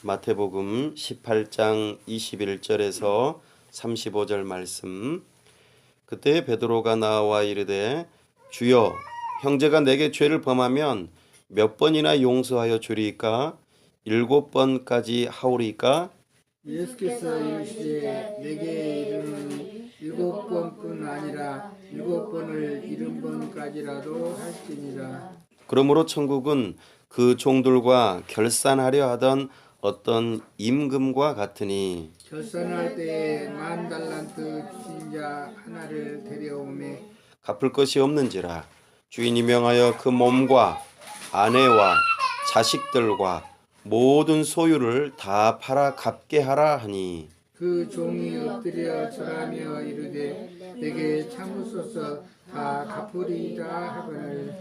마태복음 18장 21절에서 35절 말씀. 그때 베드로가 나와 이르되 주여, 형제가 내게 죄를 범하면 몇 번이나 용서하여 주리이까? 7번까지 하오리이까? 예수께서 이르시되 내게 이르노니 7번뿐 아니라 7번을 70번까지라도 할지니라. 그러므로 천국은 그 종들과 결산하려 하던 어떤 임금과 같으니 결산할 때에 10,000달란트 빚진 자 하나를 데려오매 갚을 것이 없는지라 주인이 명하여 그 몸과 아내와 자식들과 모든 소유를 다 팔아 갚게 하라 하니 그 종이 엎드려 절하며 이르되 내게 참으소서 다 갚으리이다 하거늘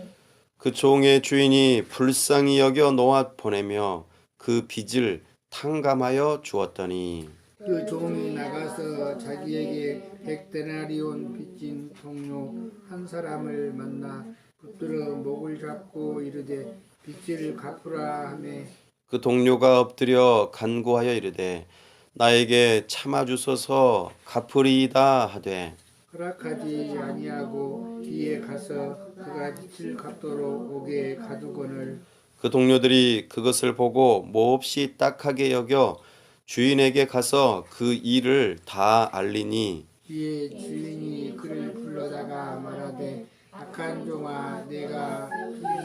그 종의 주인이 불쌍히 여겨 놓아 보내며 그 빚을 탕감하여 주었더니 그 종이 나가서 자기에게 100데나리온 빚진 동료 한 사람을 만나 붙들어 목을 잡고 이르되 빚을 갚으라 하매 그 동료가 엎드려 간구하여 이르되 나에게 참아 주소서 갚으리이다 하되 허락하지 아니하고 뒤에 가서 그가 빚을 갚도록 옥에 가두거늘 그 동료들이 그것을 보고 몹시 딱하게 여겨 주인에게 가서 그 일을 다 알리니 뒤에 주인이 그를 불러다가 말하되 악한 종아 내가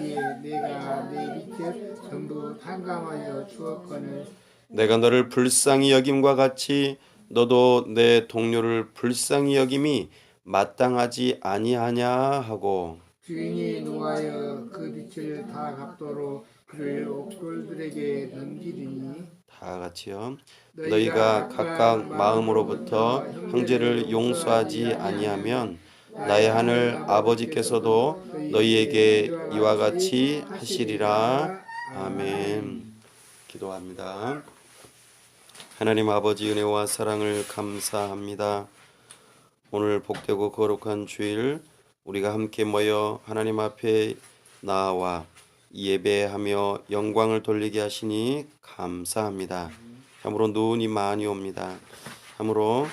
이기에 내가 내 빚을 전부 탕감하여 주었거늘 내가 너를 불쌍히 여김과 같이 너도 내 동료를 불쌍히 여김이 마땅하지 아니하냐 하고 주인이 노하여 그 빚을 다 갚도록 그를 옥졸들에게 넘기리니 다 같이요. 너희가 각각 마음으로부터 형제를 용서하지 아니하면 나의 하늘 아버지께서도 너희에게 이와 같이 하시리라. 아멘. 기도합니다. 하나님 아버지 은혜와 사랑을 감사합니다. 오늘 복되고 거룩한 주일 우리가 함께 모여 하나님 앞에 나와 예배하며 영광을 돌리게 하시니 감사합니다. 참으로 눈이 많이 옵니다. 참으로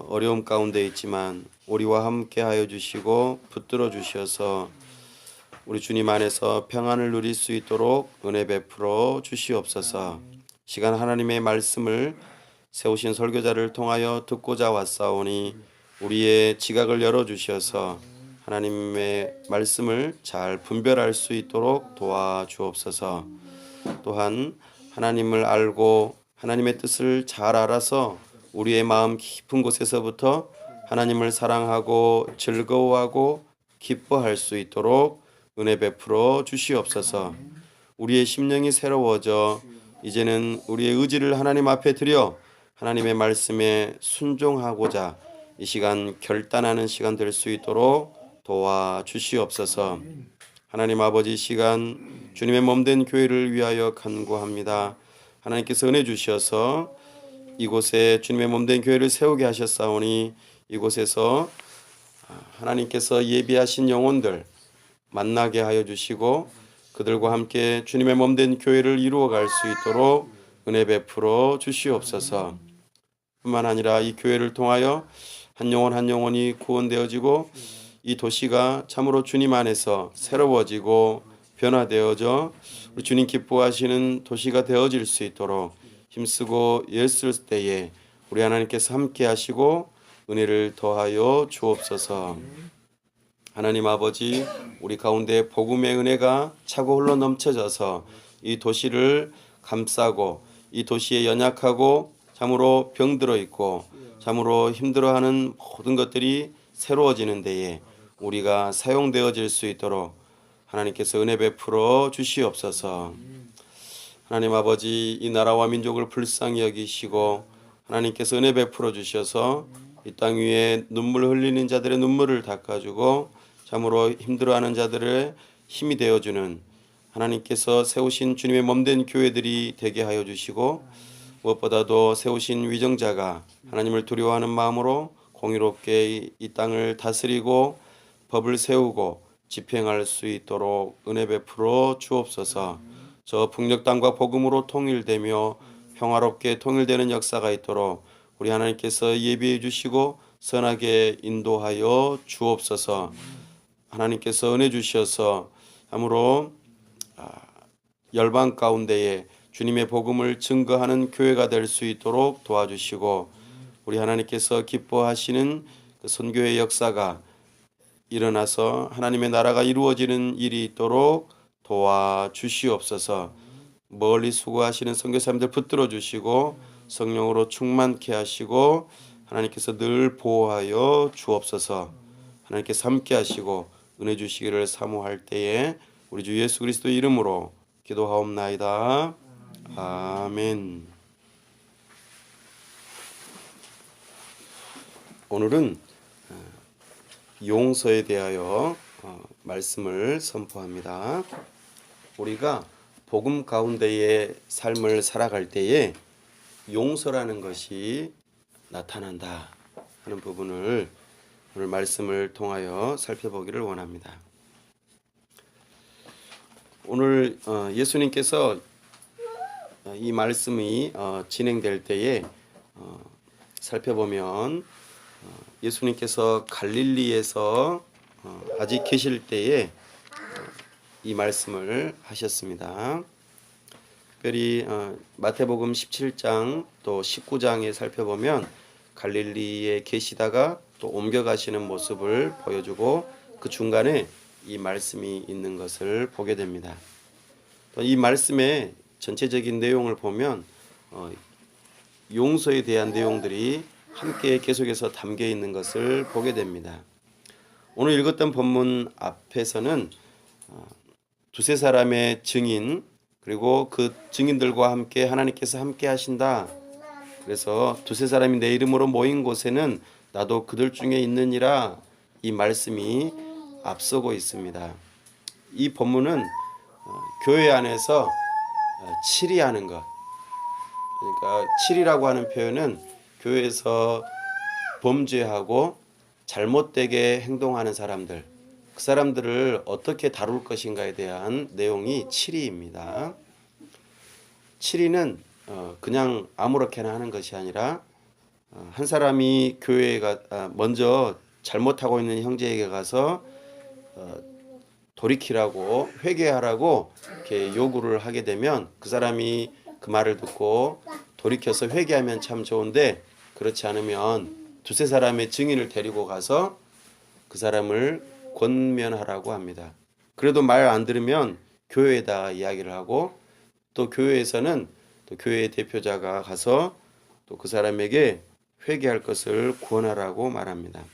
어려움 가운데 있지만 우리와 함께 하여 주시고 붙들어 주셔서 우리 주님 안에서 평안을 누릴 수 있도록 은혜 베풀어 주시옵소서. 시간 하나님의 말씀을 세우신 설교자를 통하여 듣고자 왔사오니 우리의 지각을 열어주셔서 하나님의 말씀을 잘 분별할 수 있도록 도와주옵소서. 또한 하나님을 알고 하나님의 뜻을 잘 알아서 우리의 마음 깊은 곳에서부터 하나님을 사랑하고 즐거워하고 기뻐할 수 있도록 은혜 베풀어 주시옵소서. 우리의 심령이 새로워져 이제는 우리의 의지를 하나님 앞에 드려 하나님의 말씀에 순종하고자 이 시간 결단하는 시간 될 수 있도록 도와주시옵소서. 하나님 아버지 시간 주님의 몸된 교회를 위하여 간구합니다. 하나님께서 은혜 주셔서 이곳에 주님의 몸된 교회를 세우게 하셨사오니 이곳에서 하나님께서 예비하신 영혼들 만나게 하여 주시고 그들과 함께 주님의 몸된 교회를 이루어갈 수 있도록 은혜 베풀어 주시옵소서. 뿐만 아니라 이 교회를 통하여 한 영혼 한 영혼이 구원되어지고 이 도시가 참으로 주님 안에서 새로워지고 변화되어져 우리 주님 기뻐하시는 도시가 되어질 수 있도록 힘쓰고 애쓸 때에 우리 하나님께서 함께 하시고 은혜를 더하여 주옵소서. 하나님 아버지 우리 가운데 복음의 은혜가 차고 흘러 넘쳐져서 이 도시를 감싸고 이 도시에 연약하고 참으로 병들어 있고 참으로 힘들어하는 모든 것들이 새로워지는 데에 우리가 사용되어질 수 있도록 하나님께서 은혜 베풀어 주시옵소서. 하나님 아버지 이 나라와 민족을 불쌍히 여기시고 하나님께서 은혜 베풀어 주셔서 이 땅 위에 눈물 흘리는 자들의 눈물을 닦아주고 참으로 힘들어하는 자들의 힘이 되어주는 하나님께서 세우신 주님의 몸된 교회들이 되게 하여 주시고 무엇보다도 세우신 위정자가 하나님을 두려워하는 마음으로 공의롭게 이 땅을 다스리고 법을 세우고 집행할 수 있도록 은혜 베풀어 주옵소서. 저 북녘 땅과 복음으로 통일되며 평화롭게 통일되는 역사가 있도록 우리 하나님께서 예비해 주시고 선하게 인도하여 주옵소서. 하나님께서 은혜 주셔서 아무로 열방 가운데에 주님의 복음을 증거하는 교회가 될 수 있도록 도와주시고 우리 하나님께서 기뻐하시는 그 선교의 역사가 일어나서 하나님의 나라가 이루어지는 일이 있도록 도와주시옵소서. 멀리 수고하시는 선교사님들 붙들어 주시고 성령으로 충만케 하시고 하나님께서 늘 보호하여 주옵소서. 하나님께서 함께 하시고 은혜 주시기를 사모할 때에 우리 주 예수 그리스도 이름으로 기도하옵나이다. 아멘. 오늘은 용서에 대하여 말씀을 선포합니다. 우리가 복음 가운데의 삶을 살아갈 때에 용서라는 것이 나타난다 하는 부분을 오늘 말씀을 통하여 살펴보기를 원합니다. 오늘 예수님께서 이 말씀이 진행될 때에 살펴보면 예수님께서 갈릴리에서 아직 계실 때에 이 말씀을 하셨습니다. 특별히 마태복음 17장 또 19장에 살펴보면 갈릴리에 계시다가 또 옮겨가시는 모습을 보여주고 그 중간에 이 말씀이 있는 것을 보게 됩니다. 또 이 말씀의 전체적인 내용을 보면 용서에 대한 내용들이 함께 계속해서 담겨 있는 것을 보게 됩니다. 오늘 읽었던 본문 앞에서는 두세 사람의 증인 그리고 그 증인들과 함께 하나님께서 함께 하신다. 그래서 두세 사람이 내 이름으로 모인 곳에는 나도 그들 중에 있느니라 이 말씀이 앞서고 있습니다. 이 본문은 교회 안에서 치리하는 것, 그러니까 치리라고 하는 표현은 교회에서 범죄하고 잘못되게 행동하는 사람들, 그 사람들을 어떻게 다룰 것인가에 대한 내용이 치리입니다. 치리는 그냥 아무렇게나 하는 것이 아니라 한 사람이 교회에 먼저 잘못하고 있는 형제에게 가서 돌이키라고 회개하라고 이렇게 요구를 하게 되면 그 사람이 그 말을 듣고 돌이켜서 회개하면 참 좋은데 그렇지 않으면 두세 사람의 증인을 데리고 가서 그 사람을 권면하라고 합니다. 그래도 말 안 들으면 교회에다 이야기를 하고 또 교회에서는 또 교회의 대표자가 가서 또 그 사람에게 회개할 것을 권하라고 말합니다.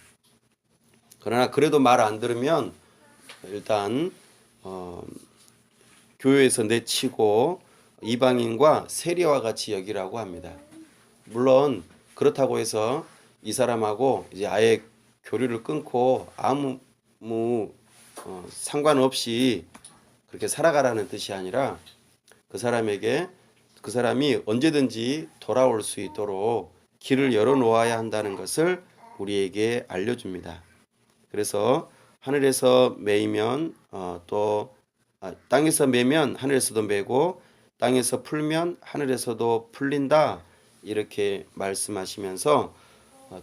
그러나 그래도 말 안 들으면 일단 교회에서 내치고 이방인과 세리와 같이 여기라고 합니다. 물론 그렇다고 해서 이 사람하고 이제 아예 교류를 끊고 아무 상관없이 그렇게 살아가라는 뜻이 아니라 그 사람에게 그 사람이 언제든지 돌아올 수 있도록 길을 열어놓아야 한다는 것을 우리에게 알려줍니다. 그래서 하늘에서 매이면 땅에서 매면 하늘에서도 매고 땅에서 풀면 하늘에서도 풀린다 이렇게 말씀하시면서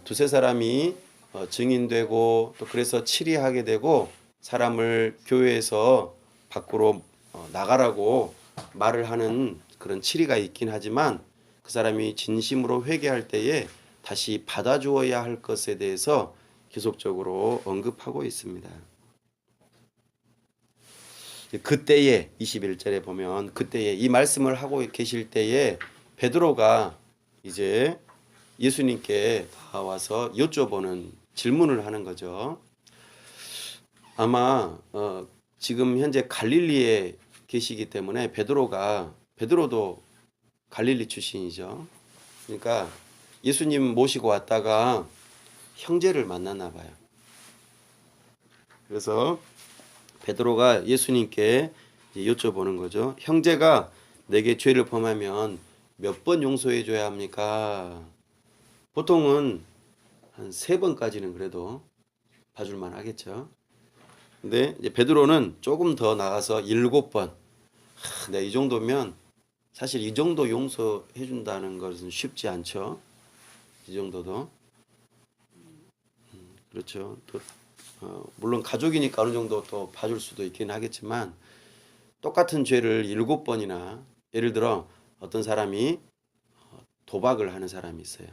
두세 사람이 증인되고 또 그래서 치리하게 되고 사람을 교회에서 밖으로 나가라고 말을 하는 그런 치리가 있긴 하지만 그 사람이 진심으로 회개할 때에 다시 받아주어야 할 것에 대해서 계속적으로 언급하고 있습니다. 그때에 21절에 보면 그때에 이 말씀을 하고 계실 때에 베드로가 이제 예수님께 와서 여쭤보는 질문을 하는 거죠. 아마 지금 현재 갈릴리에 계시기 때문에 베드로도 갈릴리 출신이죠. 그러니까 예수님 모시고 왔다가 형제를 만났나 봐요. 그래서 베드로가 예수님께 여쭤보는 거죠. 형제가 내게 죄를 범하면 몇 번 용서해 줘야 합니까? 보통은 한 3번까지는 그래도 봐줄만 하겠죠. 근데 이제 베드로는 조금 더 나가서 7번. 네, 이 정도면 사실 이 정도 용서해 준다는 것은 쉽지 않죠. 이 정도도. 그렇죠. 또, 물론 가족이니까 어느 정도 또 봐줄 수도 있긴 하겠지만 똑같은 죄를 7번이나 예를 들어 어떤 사람이 도박을 하는 사람이 있어요.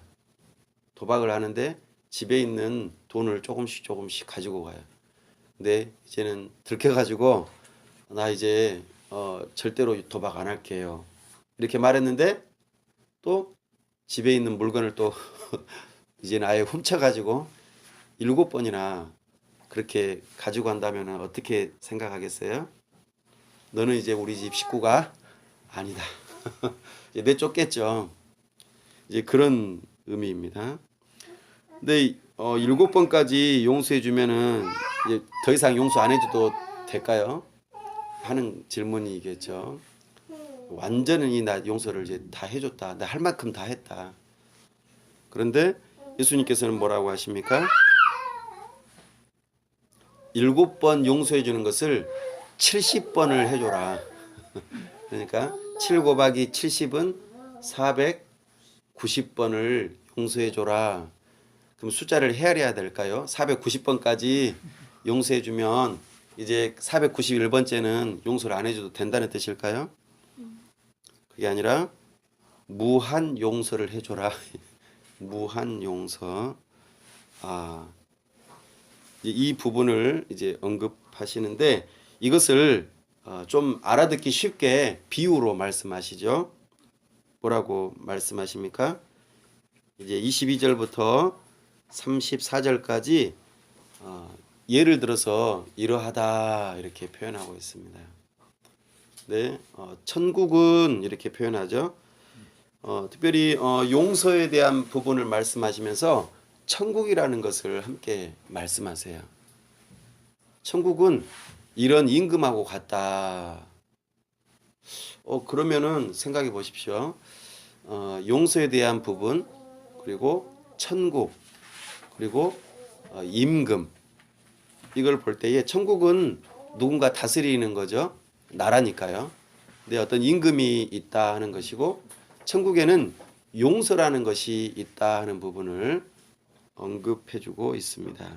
도박을 하는데 집에 있는 돈을 조금씩 조금씩 가지고 가요. 근데 이제는 들켜가지고 나 이제 절대로 도박 안 할게요. 이렇게 말했는데 또 집에 있는 물건을 또 이제는 아예 훔쳐가지고 7번이나 그렇게 가지고 간다면 어떻게 생각하겠어요? 너는 이제 우리 집 식구가 아니다. 이제 내쫓겠죠. 이제 그런 의미입니다. 근데 7번까지 용서해 주면은 이제 더 이상 용서 안 해줘도 될까요? 하는 질문이겠죠. 완전히 나 용서를 이제 다 해줬다. 나 할 만큼 다 했다. 그런데 예수님께서는 뭐라고 하십니까? 7번 용서해 주는 것을 70번을 해줘라. 그러니까 7 곱하기 70은 490번을 용서해 줘라. 그럼 숫자를 헤아려야 될까요? 490번까지 용서해 주면 이제 491번째는 용서를 안 해줘도 된다는 뜻일까요? 그게 아니라 무한 용서를 해줘라. 무한 용서. 이 부분을 이제 언급하시는데 이것을 좀 알아듣기 쉽게 비유로 말씀하시죠. 뭐라고 말씀하십니까? 이제 22절부터 34절까지 예를 들어서 이러하다 이렇게 표현하고 있습니다. 네, 천국은 이렇게 표현하죠. 특별히 용서에 대한 부분을 말씀하시면서 천국이라는 것을 함께 말씀하세요. 천국은 이런 임금하고 같다. 그러면은 생각해 보십시오. 용서에 대한 부분, 그리고 천국, 그리고 임금. 이걸 볼 때에 천국은 누군가 다스리는 거죠. 나라니까요. 근데 어떤 임금이 있다 하는 것이고 천국에는 용서라는 것이 있다 하는 부분을 언급해주고 있습니다.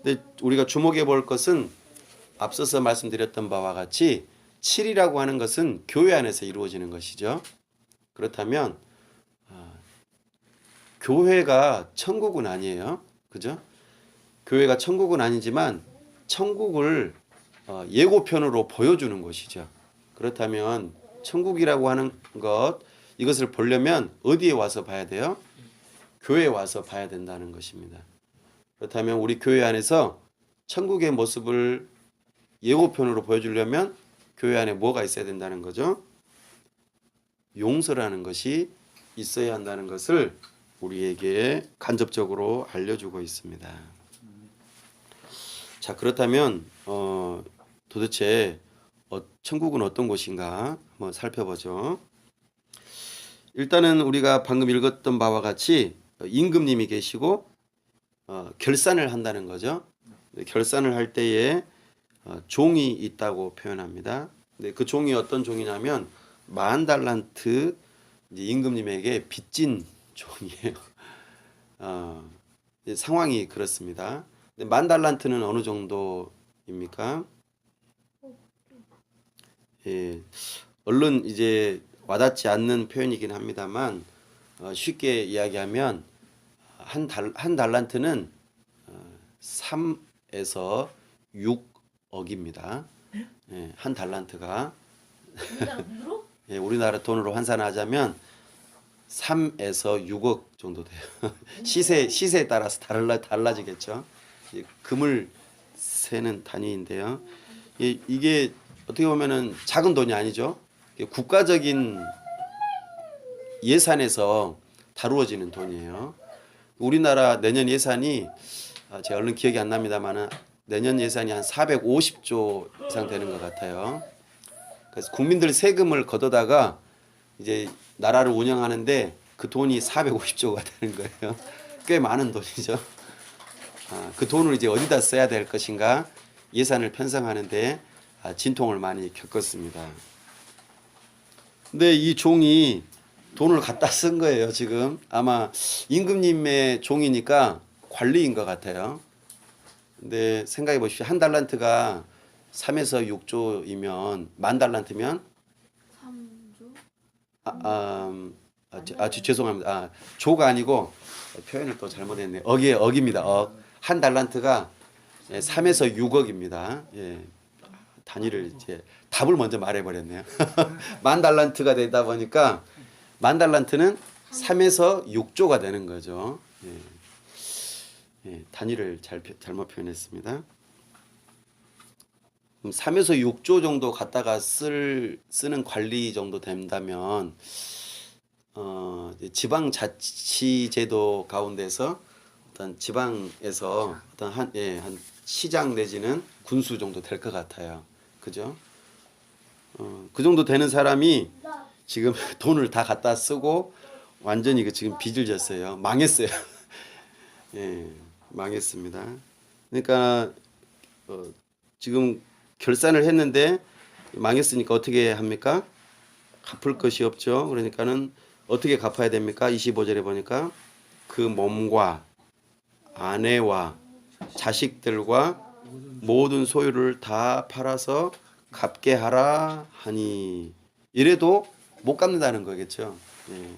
근데 우리가 주목해 볼 것은 앞서서 말씀드렸던 바와 같이 7이라고 하는 것은 교회 안에서 이루어지는 것이죠. 그렇다면 교회가 천국은 아니에요. 그죠? 교회가 천국은 아니지만 천국을 예고편으로 보여주는 것이죠. 그렇다면 천국이라고 하는 것 이것을 보려면 어디에 와서 봐야 돼요? 교회에 와서 봐야 된다는 것입니다. 그렇다면 우리 교회 안에서 천국의 모습을 예고편으로 보여주려면 교회 안에 뭐가 있어야 된다는 거죠? 용서라는 것이 있어야 한다는 것을 우리에게 간접적으로 알려주고 있습니다. 자, 그렇다면 도대체 천국은 어떤 곳인가 한번 살펴보죠. 일단은 우리가 방금 읽었던 바와 같이 임금님이 계시고 결산을 한다는 거죠. 결산을 할 때에 종이 있다고 표현합니다. 근데 그 종이 어떤 종이냐면 10,000달란트 임금님에게 빚진 종이에요. 상황이 그렇습니다. 근데 10,000달란트는 어느 정도입니까? 예, 얼른 이제 와닿지 않는 표현이긴 합니다만 쉽게 이야기하면 한 달란트는 3에서 6억입니다. 예, 한 달란트가 예, 우리나라 돈으로 환산하자면 3에서 6억 정도 돼요. 시세에 따라서 달라지겠죠. 금을 세는 단위인데요. 이게 어떻게 보면은 작은 돈이 아니죠. 국가적인 예산에서 다루어지는 돈이에요. 우리나라 내년 예산이 제가 얼른 기억이 안 납니다만은 내년 예산이 한 450조 이상 되는 것 같아요. 그래서 국민들 세금을 걷어다가 이제 나라를 운영하는데 그 돈이 450조가 되는 거예요. 꽤 많은 돈이죠. 그 돈을 이제 어디다 써야 될 것인가 예산을 편성하는데 진통을 많이 겪었습니다. 근데 이 종이 돈을 갖다 쓴 거예요, 지금. 아마 임금님의 종이니까 관리인 것 같아요. 근데 생각해 보십시오. 한 달란트가 3에서 6조이면 만 달란트면 3조? 죄송합니다. 조가 아니고 표현을 또 잘못했네요. 억입니다. 한 달란트가 3에서 6억입니다. 예. 단위를 이제 답을 먼저 말해버렸네요. 만 달란트가 되다 보니까 만 달란트는 3에서 6조가 되는 거죠. 예. 예, 단위를 잘못 표현했습니다. 3에서 6조 정도 갖다가 쓰는 관리 정도 된다면 지방자치제도 가운데서 어떤 지방에서 어떤 한 시장 내지는 군수 정도 될 것 같아요. 그죠? 그 정도 되는 사람이 지금 돈을 다 갖다 쓰고 완전히 지금 빚을 졌어요. 망했어요. 예, 망했습니다. 그러니까 지금 결산을 했는데 망했으니까 어떻게 합니까? 갚을 것이 없죠. 그러니까는 어떻게 갚아야 됩니까? 25절에 보니까 그 몸과 아내와 자식들과 모든 소유를 다 팔아서 갚게 하라 하니, 이래도 못 갚는다는 거겠죠. 예.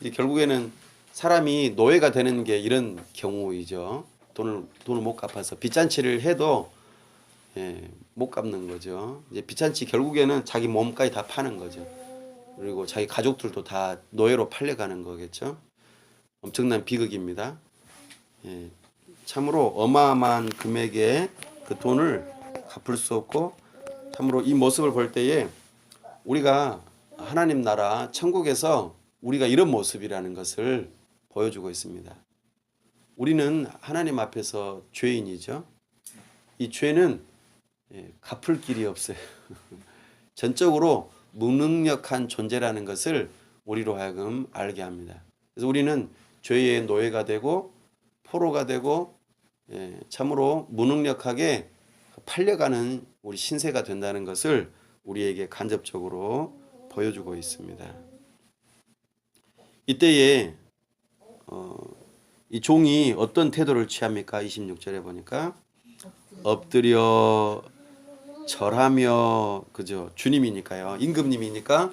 이제 결국에는 사람이 노예가 되는 게 이런 경우이죠. 돈을 못 갚아서 빚잔치를 해도 못 갚는 거죠. 이제 빚잔치 결국에는 자기 몸까지 다 파는 거죠. 그리고 자기 가족들도 다 노예로 팔려가는 거겠죠. 엄청난 비극입니다. 예. 참으로 어마어마한 금액의 그 돈을 갚을 수 없고, 참으로 이 모습을 볼 때에 우리가 하나님 나라 천국에서 우리가 이런 모습이라는 것을 보여주고 있습니다. 우리는 하나님 앞에서 죄인이죠. 이 죄는 갚을 길이 없어요. 전적으로 무능력한 존재라는 것을 우리로 하여금 알게 합니다. 그래서 우리는 죄의 노예가 되고 포로가 되고 참으로 무능력하게 팔려가는 우리 신세가 된다는 것을 우리에게 간접적으로 보여주고 있습니다. 이때에 이 종이 어떤 태도를 취합니까? 26절에 보니까 엎드려 절하며, 그죠? 주님이니까요. 임금님이니까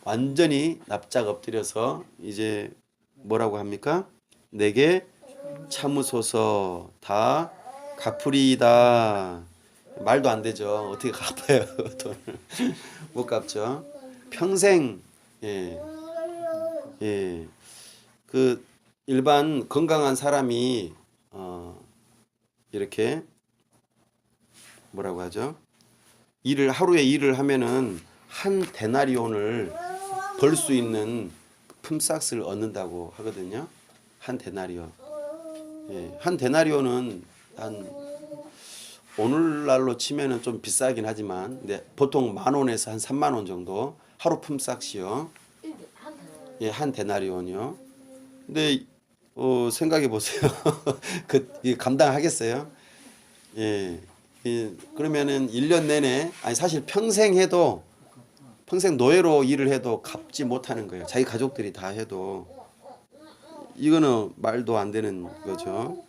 완전히 납작 엎드려서 이제 뭐라고 합니까? 내게 참으소서, 다 갚으리이다. 말도 안 되죠. 어떻게 갚아요? 돈을 못 갚죠. 평생 그 일반 건강한 사람이 이렇게 뭐라고 하죠? 하루에 일을 하면은 한 데나리온을 벌 수 있는 품삯을 얻는다고 하거든요. 한 데나리온. 한 데나리온은 한 오늘날로 치면은 좀 비싸긴 하지만, 근데 보통 10,000원에서 한 30,000원 정도 하루 품삯이요. 한 데나리온이요. 근데 생각해 보세요. 감당하겠어요? 그러면은 1년 내내, 아니 사실 평생 해도, 평생 노예로 일을 해도 갚지 못하는 거예요. 자기 가족들이 다 해도. 이거는 말도 안 되는 거죠.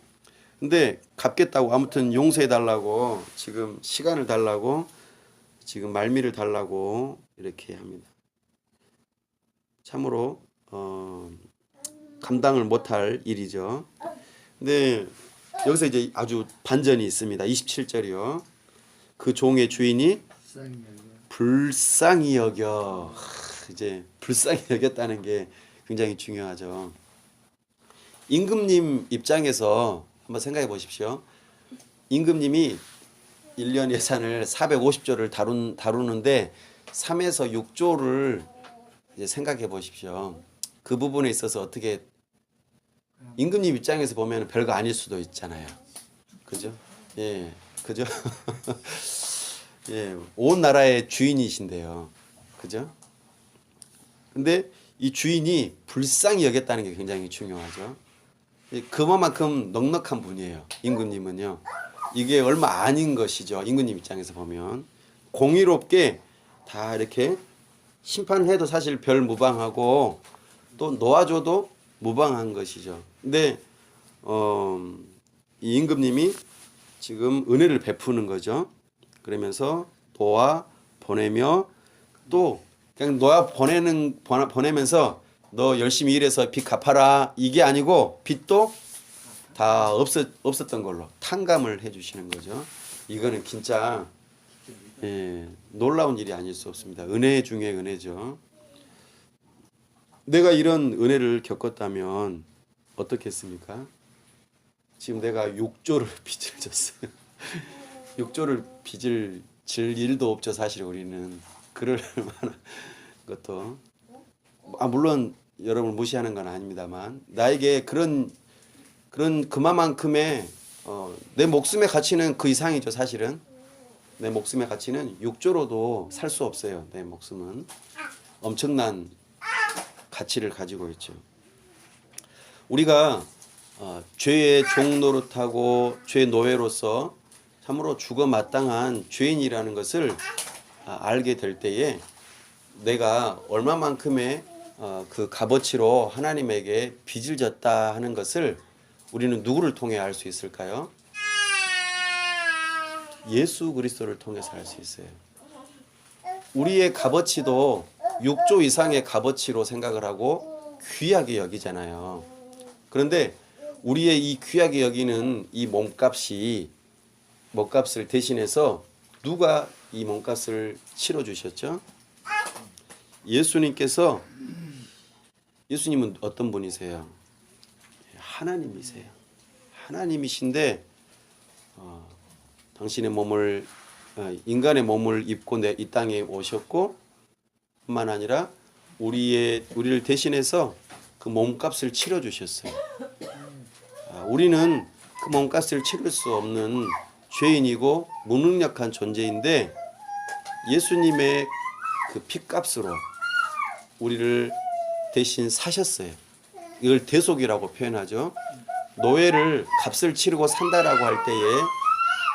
근데 갚겠다고, 아무튼 용서해 달라고, 지금 시간을 달라고, 지금 말미를 달라고 이렇게 합니다. 참으로 감당을 못할 일이죠. 근데 여기서 이제 아주 반전이 있습니다. 27절이요. 그 종의 주인이 불쌍히 여겨. 이제 불쌍히 여겼다는 게 굉장히 중요하죠. 임금님 입장에서 한번 생각해 보십시오. 임금님이 1년 예산을 450조를 다루는데 3에서 6조를 이제 생각해 보십시오. 그 부분에 있어서 어떻게, 임금님 입장에서 보면 별거 아닐 수도 있잖아요. 그죠? 그죠? 온 나라의 주인이신데요. 그죠? 근데 이 주인이 불쌍히 여겼다는 게 굉장히 중요하죠. 그만큼 넉넉한 분이에요. 임금님은요. 이게 얼마 아닌 것이죠. 임금님 입장에서 보면. 공의롭게 다 이렇게 심판해도 사실 별 무방하고 또 놓아줘도 무방한 것이죠. 근데 이 임금님이 지금 은혜를 베푸는 거죠. 그러면서 도와 보내며 또 그냥 보내면서 너 열심히 일해서 빚 갚아라 이게 아니고 빚도 다 없었던 걸로 탕감을 해주시는 거죠. 이거는 진짜 놀라운 일이 아닐 수 없습니다. 은혜 중에 은혜죠. 내가 이런 은혜를 겪었다면 어떻겠습니까? 지금 내가 6조를 빚을 졌어요. 6조를 빚을 질 일도 없죠. 사실 우리는 그럴 만한 것도 물론 여러분을 무시하는 건 아닙니다만 나에게 그런 그만큼의 내 목숨의 가치는 그 이상이죠. 사실은 내 목숨의 가치는 6조로도 살 수 없어요. 내 목숨은 엄청난 가치를 가지고 있죠. 우리가 죄의 종 노릇하고 죄의 노예로서 참으로 죽어 마땅한 죄인이라는 것을 알게 될 때에 내가 얼마만큼의 그 값어치로 하나님에게 빚을 졌다 하는 것을 우리는 누구를 통해 알 수 있을까요? 예수 그리스도를 통해서 알 수 있어요. 우리의 값어치도 6조 이상의 값어치로 생각을 하고 귀하게 여기잖아요. 그런데 우리의 이 귀하게 여기는 이 몸값을 대신해서 누가 이 몸값을 치러주셨죠? 예수님께서 예수님은 어떤 분이세요? 하나님이세요. 하나님이신데 당신의 몸을 인간의 몸을 입고 이 땅에 오셨고 뿐만 아니라 우리를 대신해서 그 몸값을 치러 주셨어요. 우리는 그 몸값을 치를 수 없는 죄인이고 무능력한 존재인데 예수님의 그 피값으로 우리를 대신 사셨어요. 이걸 대속이라고 표현하죠. 노예를 값을 치르고 산다라고 할 때에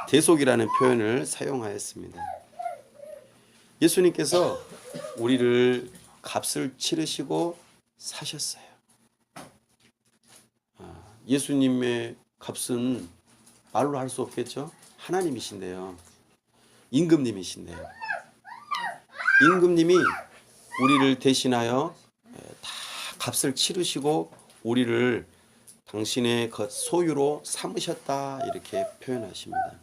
대속이라는 표현을 사용하였습니다. 예수님께서 우리를 값을 치르시고 사셨어요. 예수님의 값은 말로 할 수 없겠죠. 하나님이신데요. 임금님이신데요. 임금님이 우리를 대신하여 다 값을 치르시고 우리를 당신의 소유로 삼으셨다 이렇게 표현하십니다.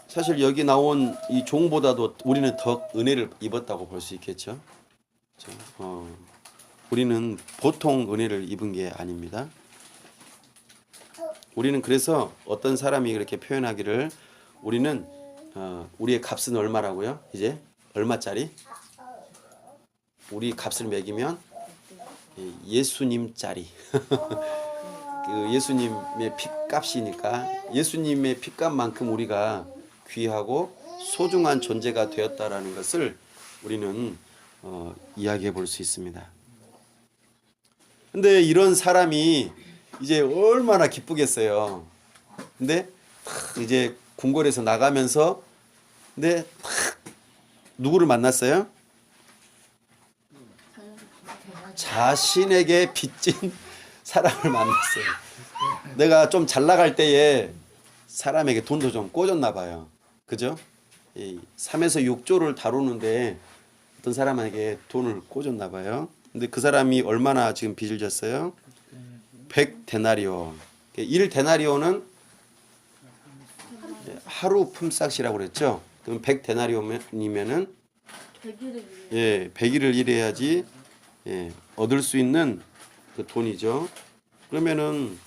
사실 여기 나온 이 종보다도 우리는 더 은혜를 입었다고 볼 수 있겠죠. 우리는 보통 은혜를 입은 게 아닙니다. 우리는 그래서 어떤 사람이 그렇게 표현하기를 우리는 우리의 값은 얼마라고요? 이제 얼마짜리? 우리 값을 매기면 예수님짜리. 그 예수님의 핏값이니까 예수님의 핏값만큼 우리가 귀하고 소중한 존재가 되었다라는 것을 우리는 이야기해 볼 수 있습니다. 근데 이런 사람이 이제 얼마나 기쁘겠어요. 근데 이제 궁궐에서 나가면서 근데 누구를 만났어요? 자신에게 빚진 사람을 만났어요. 내가 좀 잘 나갈 때에 사람에게 돈도 좀 꿔줬나 봐요. 그죠? 3에서 6조를 다루는데 어떤 사람에게 돈을 꿔줬나 봐요. 근데 그 사람이 얼마나 지금 빚을 졌어요? 100데나리오. 1데나리오는 하루 품삯이라고 그랬죠. 그럼 100데나리오면은 100일을 일해야지 얻을 수 있는 그 돈이죠. 그러면은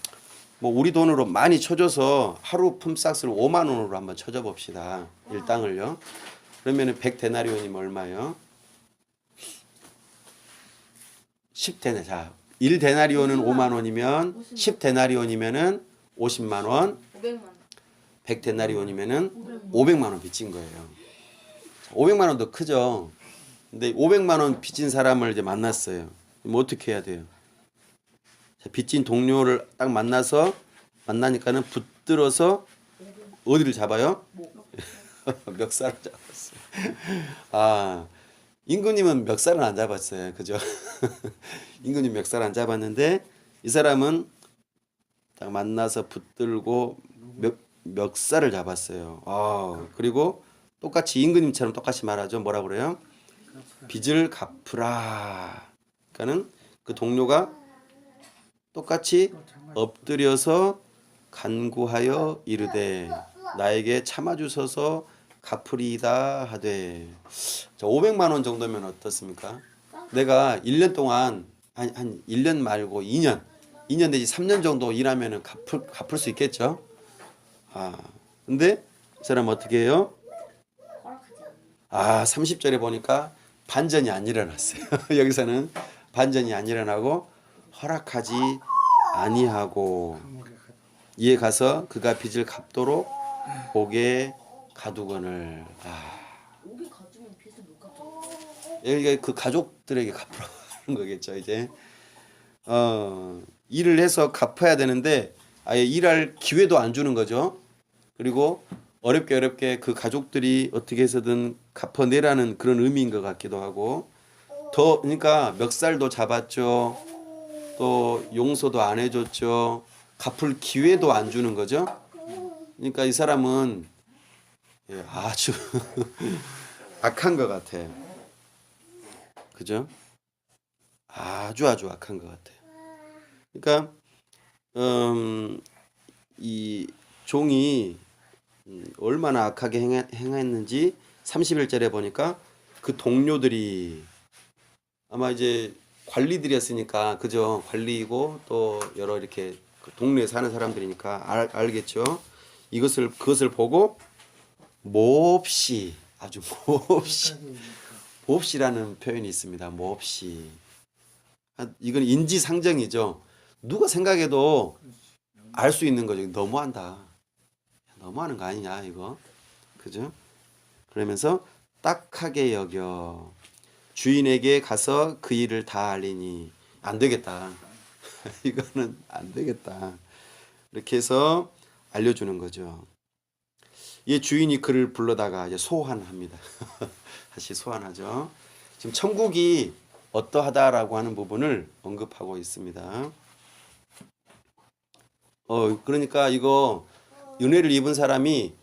뭐 우리 돈으로 많이 쳐줘서 하루 품삯을 5만 원으로 한번 쳐줘 봅시다. 일당을요. 그러면은 100데나리온이면 얼마요? 10데나. 자, 1데나리온은 5만 원이면 10데나리온이면은 50만 원. 100데나리온이면은 500만 원 빚진 거예요. 500만 원도 크죠. 근데 500만 원 빚진 사람을 이제 만났어요. 그럼 어떻게 해야 돼요? 빚진 동료를 딱 만나니까는 붙들어서 어디를 잡아요? 멱살을 잡았어요. 아, 임금님은 멱살은 안 잡았어요. 그죠? 임금님 멱살 안 잡았는데 이 사람은 딱 만나서 붙들고 멱살을 잡았어요. 그리고 똑같이 임금님처럼 똑같이 말하죠. 뭐라 그래요? 빚을 갚으라. 그러니까는 그 동료가 똑같이 엎드려서 간구하여 이르되 나에게 참아주소서 갚으리이다 하되. 자, 500만 원 정도면 어떻습니까? 내가 1년 동안 한 1년 말고 2년 내지 3년 정도 일하면은 갚을 수 있겠죠? 근데 이 사람 어떻게 해요? 30절에 보니까 반전이 안 일어났어요. 여기서는 반전이 안 일어나고 허락하지 아니하고 이에 가서 그가 빚을 갚도록 옥에 가두거늘. 옥에 가두면 빚을 못 갚죠. 여기가 그 가족들에게 갚으라고 하는 거겠죠. 이제 일을 해서 갚아야 되는데 아예 일할 기회도 안 주는 거죠. 그리고 어렵게 그 가족들이 어떻게 해서든 갚아내라는 그런 의미인 것 같기도 하고, 그러니까 멱살도 잡았죠. 또 용서도 안 해줬죠. 갚을 기회도 안 주는 거죠. 그러니까 이 사람은 아주 악한 것 같아요. 그죠? 아주 악한 것 같아요. 그러니까 이 종이 얼마나 악하게 행했는지 31절에 보니까 그 동료들이 아마 이제 관리들이었으니까, 그죠? 관리이고 또 여러 이렇게 그 동네에 사는 사람들이니까 알겠죠? 그것을 보고 몹시, 아주 몹시라는 표현이 있습니다. 몹시. 이건 인지상정이죠. 누가 생각해도 알 수 있는 거죠. 너무한다. 너무하는 거 아니냐 이거. 그죠? 그러면서 딱하게 여겨 주인에게 가서 그 일을 다 알리니. 안 되겠다. 이거는 안 되겠다. 이렇게 해서 알려주는 거죠. 이 주인이 그를 불러다가 이제 소환합니다. 다시 소환하죠. 지금 천국이 어떠하다라고 하는 부분을 언급하고 있습니다. 그러니까 이거 은혜를 입은 사람이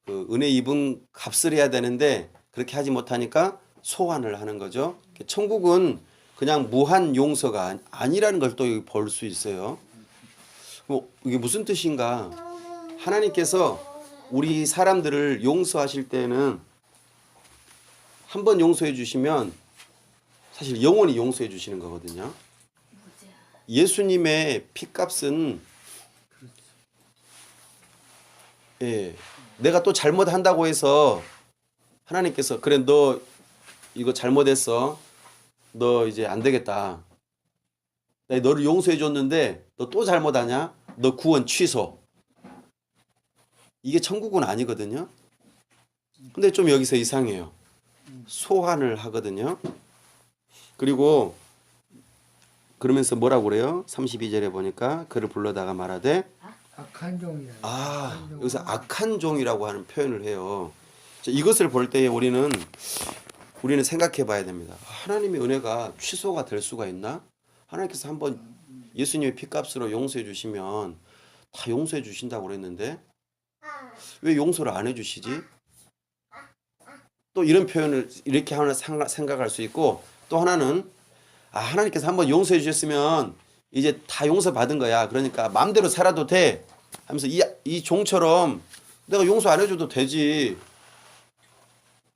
그 은혜 입은 값을 해야 되는데 그렇게 하지 못하니까 소환을 하는 거죠. 천국은 그냥 무한 용서가 아니라는 걸 또 볼 수 있어요. 이게 무슨 뜻인가? 하나님께서 우리 사람들을 용서하실 때는 한 번 용서해 주시면 사실 영원히 용서해 주시는 거거든요. 예수님의 피값은 내가 또 잘못한다고 해서 하나님께서 그래 너 이거 잘못했어. 너 이제 안 되겠다. 내가 너를 용서해 줬는데 너 또 잘못하냐? 너 구원 취소. 이게 천국은 아니거든요. 근데 좀 여기서 이상해요. 소환을 하거든요. 그리고 그러면서 뭐라고 그래요? 32절에 보니까 그를 불러다가 말하되 악한 종이야. 여기서 악한 종이라고 하는 표현을 해요. 이것을 볼 때에 우리는 생각해 봐야 됩니다. 하나님의 은혜가 취소가 될 수가 있나? 하나님께서 한번 예수님의 피값으로 용서해 주시면 다 용서해 주신다고 그랬는데 왜 용서를 안 해 주시지? 또 이런 표현을 이렇게 하나 생각할 수 있고, 또 하나는 하나님께서 한번 용서해 주셨으면 이제 다 용서 받은 거야. 그러니까 마음대로 살아도 돼 하면서 이 종처럼 내가 용서 안 해줘도 되지.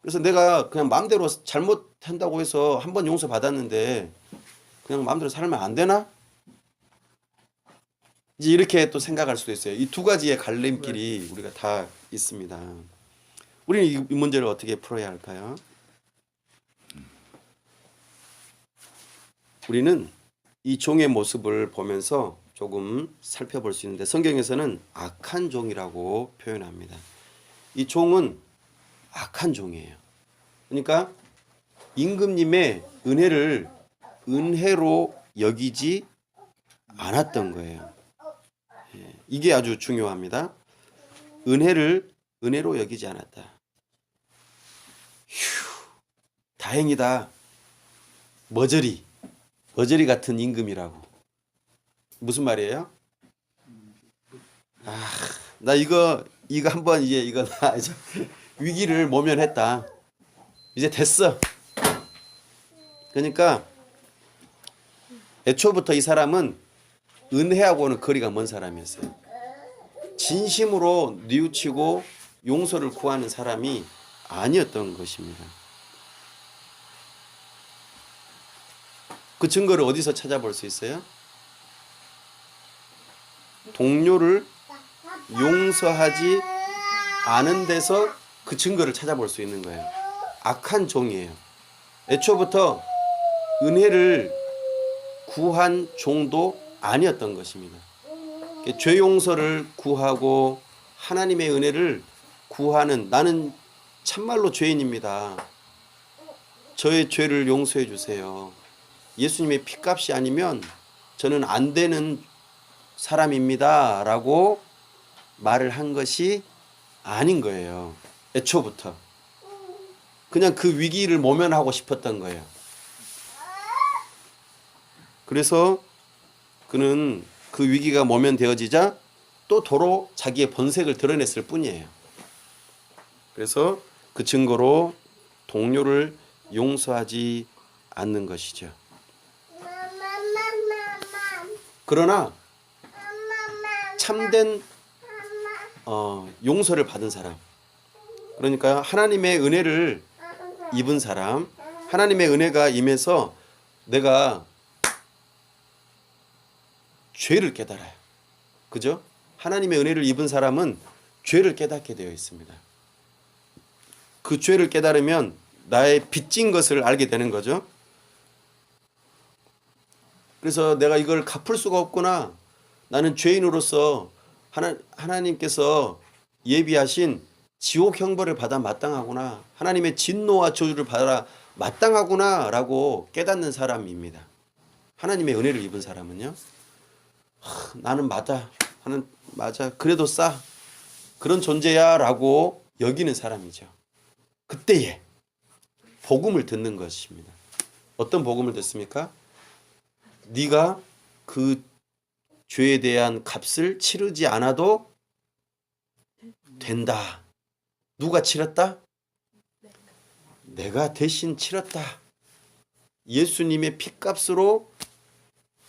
그래서 내가 그냥 마음대로 잘못한다고 해서 한번 용서 받았는데 그냥 마음대로 살면 안 되나? 이제 이렇게 또 생각할 수도 있어요. 이 두 가지의 갈림길이 우리가 다 있습니다. 우리는 이 문제를 어떻게 풀어야 할까요? 우리는 이 종의 모습을 보면서 조금 살펴볼 수 있는데 성경에서는 악한 종이라고 표현합니다. 이 종은 악한 종이에요. 그러니까 임금님의 은혜를 은혜로 여기지 않았던 거예요. 이게 아주 중요합니다. 은혜를 은혜로 여기지 않았다. 휴, 다행이다. 머저리 같은 임금이라고. 무슨 말이에요? 나 이거 한번 이거 나 이제 위기를 모면했다. 이제 됐어. 그러니까 애초부터 이 사람은 은혜하고는 거리가 먼 사람이었어요. 진심으로 뉘우치고 용서를 구하는 사람이 아니었던 것입니다. 그 증거를 어디서 찾아볼 수 있어요? 동료를 용서하지 않은 데서 그 증거를 찾아볼 수 있는 거예요. 악한 종이에요. 애초부터 은혜를 구한 종도 아니었던 것입니다. 죄 용서를 구하고 하나님의 은혜를 구하는, 나는 참말로 죄인입니다. 저의 죄를 용서해 주세요. 예수님의 피값이 아니면 저는 안 되는 사람입니다. 라고 말을 한 것이 아닌 거예요. 애초부터. 그냥 그 위기를 모면하고 싶었던 거예요. 그래서 그는 그 위기가 모면되어지자 또 도로 자기의 본색을 드러냈을 뿐이에요. 그래서 그 증거로 동료를 용서하지 않는 것이죠. 그러나 참된 용서를 받은 사람, 그러니까 하나님의 은혜를 입은 사람, 하나님의 은혜가 임해서 내가 죄를 깨달아요. 그죠? 하나님의 은혜를 입은 사람은 죄를 깨닫게 되어 있습니다. 그 죄를 깨달으면 나의 빚진 것을 알게 되는 거죠. 그래서 내가 이걸 갚을 수가 없구나. 나는 죄인으로서 하나님께서 예비하신 지옥 형벌을 받아 마땅하구나. 하나님의 진노와 저주를 받아 마땅하구나 라고 깨닫는 사람입니다. 하나님의 은혜를 입은 사람은요. 나는 맞아. 그래도 싸. 그런 존재야 라고 여기는 사람이죠. 그때에 복음을 듣는 것입니다. 어떤 복음을 듣습니까? 네가 그 죄에 대한 값을 치르지 않아도 된다. 누가 치렀다? 내가 대신 치렀다. 예수님의 피값으로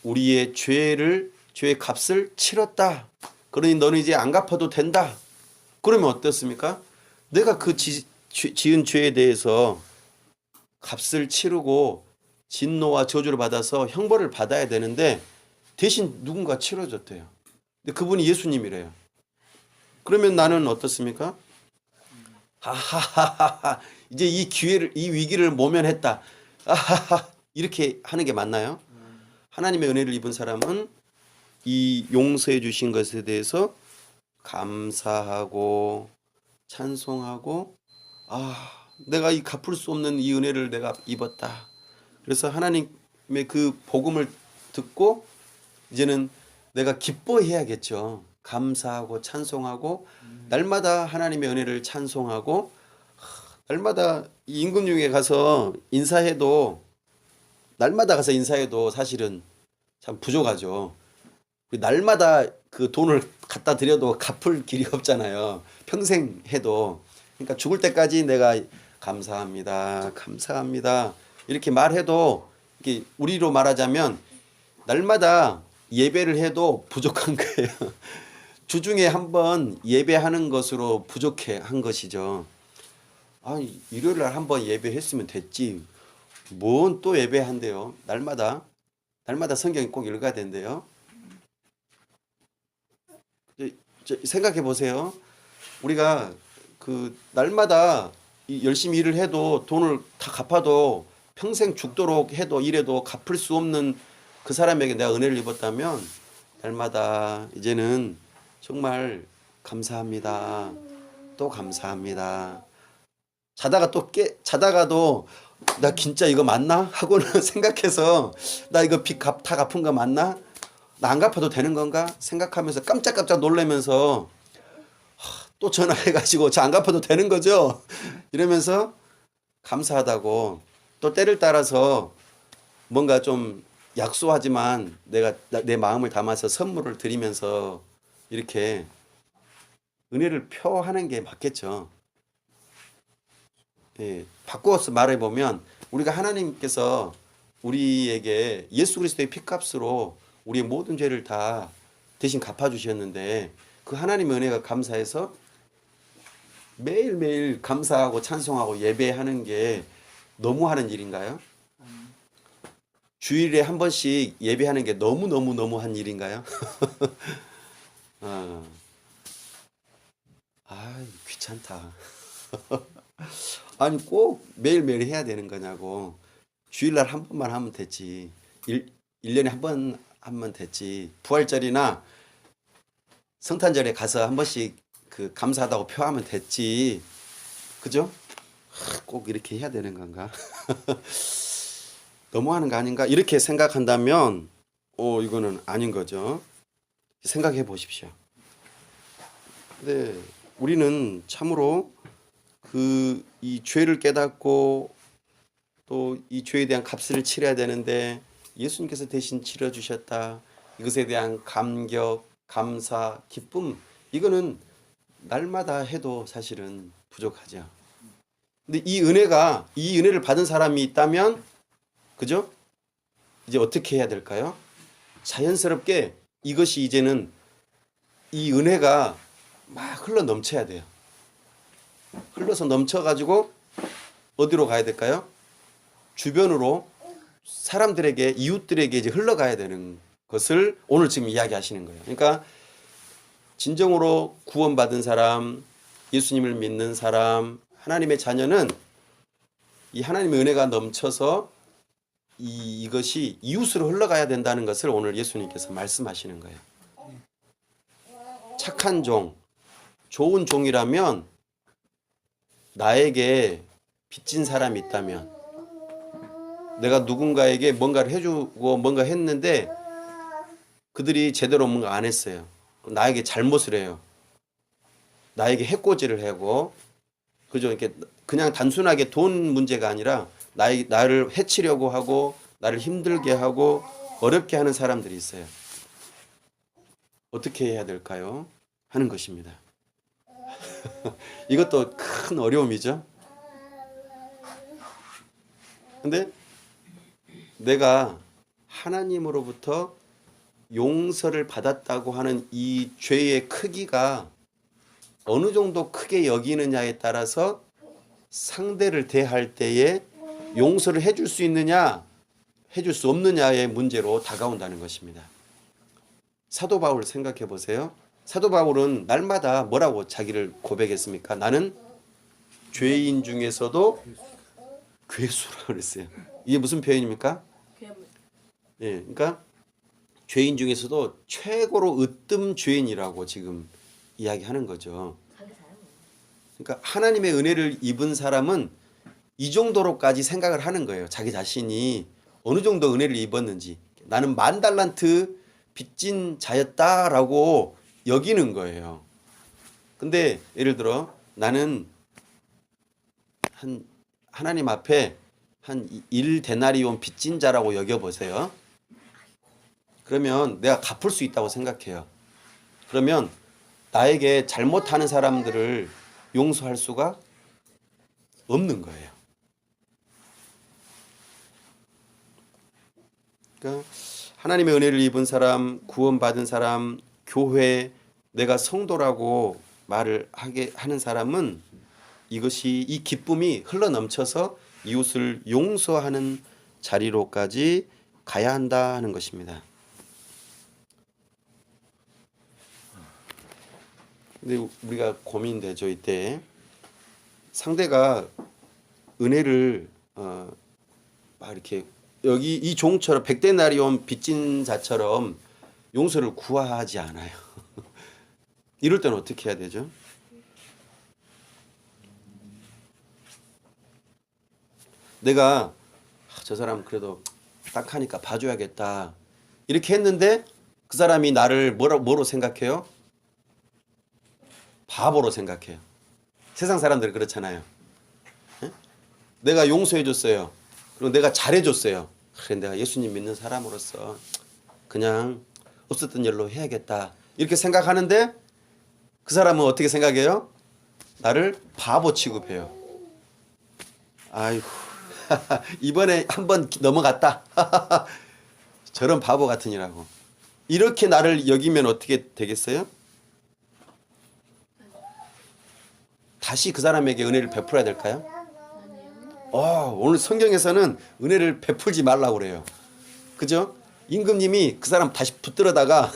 우리의 죄의 값을 치렀다. 그러니 너는 이제 안 갚아도 된다. 그러면 어떻습니까? 내가 그 지은 죄에 대해서 값을 치르고 진노와 저주를 받아서 형벌을 받아야 되는데 대신 누군가 치러줬대요. 근데 그분이 예수님이래요. 그러면 나는 어떻습니까? 하하하하, 이제 이 위기를 모면했다. 아하하, 이렇게 하는 게 맞나요? 하나님의 은혜를 입은 사람은 이 용서해 주신 것에 대해서 감사하고 찬송하고, 내가 이 갚을 수 없는 이 은혜를 내가 입었다. 그래서 하나님의 그 복음을 듣고 이제는 내가 기뻐해야겠죠. 감사하고 찬송하고 날마다 하나님의 은혜를 찬송하고, 날마다 이 임금님에게 가서 인사해도, 날마다 가서 인사해도 사실은 참 부족하죠. 날마다 그 돈을 갖다 드려도 갚을 길이 없잖아요. 평생 해도. 그러니까 죽을 때까지 내가 감사합니다. 이렇게 말해도, 이게 우리로 말하자면 날마다 예배를 해도 부족한 거예요. 주중에 한번 예배하는 것으로 부족해 한 것이죠. 일요일 날 한번 예배했으면 됐지. 뭔 또 예배한대요. 날마다 성경 꼭 읽어야 된대요. 생각해 보세요. 우리가 그 날마다 열심히 일을 해도 돈을 다 갚아도 평생 죽도록 해도 이래도 갚을 수 없는 그 사람에게 내가 은혜를 입었다면 날마다 이제는 정말 감사합니다. 또 감사합니다. 자다가도 나 진짜 이거 맞나? 하고는 생각해서 나 이거 빚 다 갚은 거 맞나? 나 안 갚아도 되는 건가? 생각하면서 깜짝깜짝 놀라면서 또 전화해가지고 저 안 갚아도 되는 거죠? 이러면서 감사하다고 또 때를 따라서 뭔가 좀 약소하지만 내가 내 마음을 담아서 선물을 드리면서 이렇게 은혜를 표하는 게 맞겠죠. 예, 바꾸어서 말해보면 우리가 하나님께서 우리에게 예수 그리스도의 피값으로 우리의 모든 죄를 다 대신 갚아주셨는데 그 하나님의 은혜가 감사해서 매일매일 감사하고 찬송하고 예배하는 게 너무하는 일인가요? 주일에 한 번씩 예배하는 게 너무한 일인가요? 귀찮다. 아니 꼭 매일매일 해야 되는 거냐고. 주일날 한 번만 하면 됐지. 1년에 한 번 하면 됐지. 부활절이나 성탄절에 가서 한 번씩 그 감사하다고 표하면 됐지. 그죠? 꼭 이렇게 해야 되는 건가? 너무하는 거 아닌가? 이렇게 생각한다면 이거는 아닌 거죠. 생각해 보십시오. 근데 우리는 참으로 이 죄를 깨닫고 또 이 죄에 대한 값을 치러야 되는데 예수님께서 대신 치러 주셨다. 이것에 대한 감격, 감사, 기쁨 이거는 날마다 해도 사실은 부족하죠. 근데 이 은혜를 받은 사람이 있다면 그죠? 이제 어떻게 해야 될까요? 자연스럽게 이것이 이제는 이 은혜가 막 흘러 넘쳐야 돼요. 흘러서 넘쳐가지고 어디로 가야 될까요? 주변으로 사람들에게 이웃들에게 이제 흘러가야 되는 것을 오늘 지금 이야기하시는 거예요. 그러니까 진정으로 구원받은 사람, 예수님을 믿는 사람, 하나님의 자녀는 이 하나님의 은혜가 넘쳐서 이것이 이웃으로 흘러가야 된다는 것을 오늘 예수님께서 말씀하시는 거예요. 착한 종, 좋은 종이라면 나에게 빚진 사람이 있다면 내가 누군가에게 뭔가를 해주고 뭔가 했는데 그들이 제대로 뭔가 안 했어요. 나에게 잘못을 해요. 나에게 해코지를 하고 그죠? 이렇게 그냥 단순하게 돈 문제가 아니라 나를 해치려고 하고 나를 힘들게 하고 어렵게 하는 사람들이 있어요. 어떻게 해야 될까요? 하는 것입니다. 이것도 큰 어려움이죠. 근데 내가 하나님으로부터 용서를 받았다고 하는 이 죄의 크기가 어느 정도 크게 여기느냐에 따라서 상대를 대할 때에 용서를 해줄 수 있느냐 해줄 수 없느냐의 문제로 다가온다는 것입니다. 사도 바울 생각해 보세요. 사도 바울은 날마다 뭐라고 자기를 고백했습니까? 나는 죄인 중에서도 괴수라고 그랬어요. 이게 무슨 표현입니까? 괴물. 예, 그러니까 죄인 중에서도 최고로 으뜸 죄인이라고 지금 이야기하는 거죠. 자기 사람은. 그러니까 하나님의 은혜를 입은 사람은 이 정도로까지 생각을 하는 거예요. 자기 자신이 어느 정도 은혜를 입었는지. 나는 10,000달란트 빚진 자였다라고 여기는 거예요. 근데 예를 들어 나는 하나님 앞에 한 1데나리온 빚진 자라고 여겨보세요. 그러면 내가 갚을 수 있다고 생각해요. 그러면 나에게 잘못하는 사람들을 용서할 수가 없는 거예요. 그러니까 하나님의 은혜를 입은 사람, 구원받은 사람, 교회, 내가 성도라고 말을 하는 사람은 이 기쁨이 흘러넘쳐서 이웃을 용서하는 자리로까지 가야 한다 하는 것입니다. 근데 우리가 고민되죠. 이때 상대가 은혜를 막 이렇게 여기 이 종처럼 100데나리온 빚진 자처럼 용서를 구하지 않아요. 이럴 때는 어떻게 해야 되죠? 내가 저 사람 그래도 딱하니까 봐줘야겠다 이렇게 했는데 그 사람이 나를 뭐로 생각해요? 바보로 생각해요. 세상 사람들이 그렇잖아요. 예? 내가 용서해 줬어요. 그리고 내가 잘해 줬어요. 그래 내가 예수님 믿는 사람으로서 그냥 없었던 일로 해야겠다. 이렇게 생각하는데 그 사람은 어떻게 생각해요? 나를 바보 취급해요. 아이고 이번에 한번 넘어갔다. 저런 바보 같으니라고. 이렇게 나를 여기면 어떻게 되겠어요? 다시 그 사람에게 은혜를 베풀어야 될까요? 오늘 성경에서는 은혜를 베풀지 말라고 그래요. 그죠? 임금님이 그 사람 다시 붙들어다가